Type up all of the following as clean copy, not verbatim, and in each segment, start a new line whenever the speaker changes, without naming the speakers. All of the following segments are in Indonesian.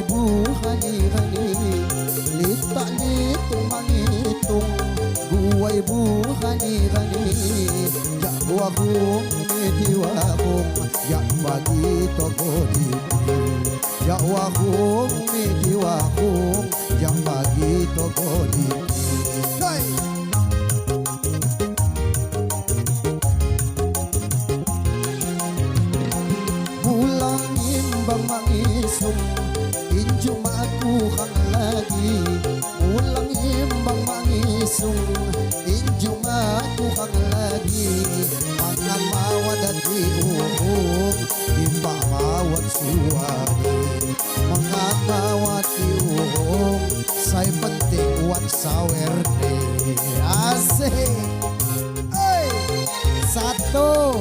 ibu hani-hani Lita litung mangitung Guway bu hani-hani Jak wakung mitiwakung Jak bagi toko dibri Jak wakung mitiwakung Jak bagi toko dibri hey! Bulang imbang mangisung Injum aku kang lagi Bulang imbang mangisung Injum aku kang lagi Mga mawad at iuhong Imba mawad suwari Mga mawad iuhong Say penting wan sawerne Asik hey! Satu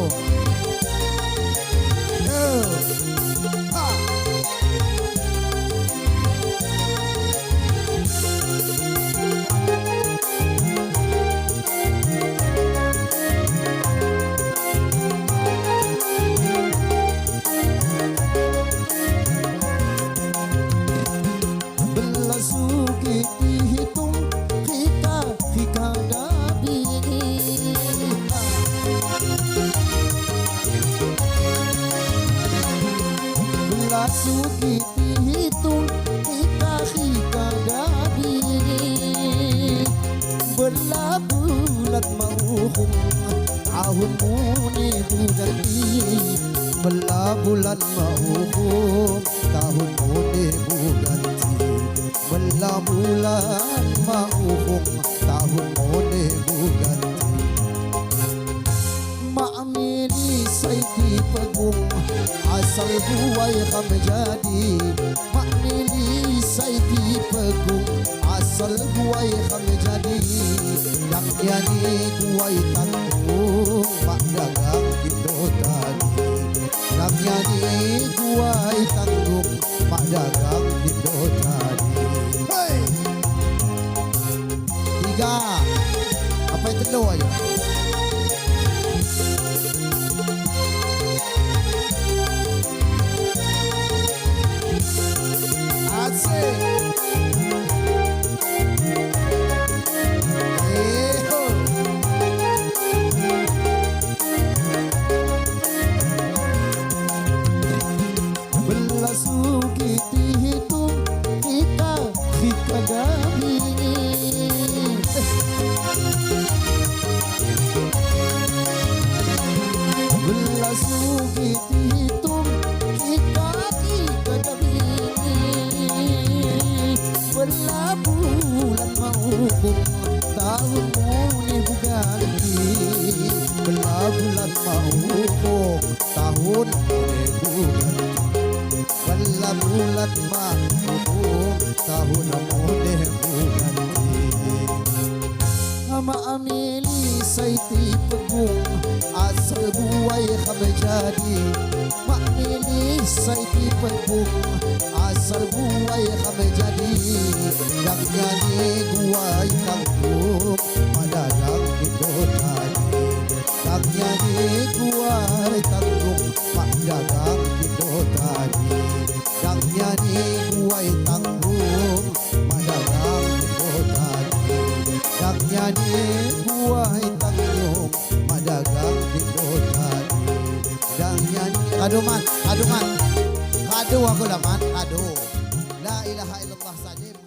Belasuki dihitung Hika gabi Belasuki dihitung Hika gabi Belabulat mauhum Tahun muni buganti Belabulan mauhum Tahun muni buganti Belabulan mauhum Tahun muni buganti Ma'amini sayti pegung Asal buay kam jadi Ma'amini sayti pegung Asal buay kam jadi Yang yani buay tanggung Mak dagang gitu tadi Yang yani buay tanggung Mak dagang gitu tadi Hey! Tiga Apa itu lo aja Asik Belasuki dihitung Hika gabi Belasuki dihitung Hika gabi Belabulan mauhum Tahun muni buganti Belabulan mauhum Tahun muni buganti Belabulan mauhum Tahun muni buganti Ama amili sayti pegung Asal buay kam jadi Ma'amili sayti pegung Asal buay kam jadi Yang nyanyi buay tanggung Madagang itu tadi Yang nyanyi buay tanggung Madagang itu tadi Yang nyanyi buay tanggung Madagang itu tadi Yang nyanyi buay tanggung Madagang itu tadi Yang nyanyi Aduh man Aduh aku lah man Aduh La ilaha illallah saja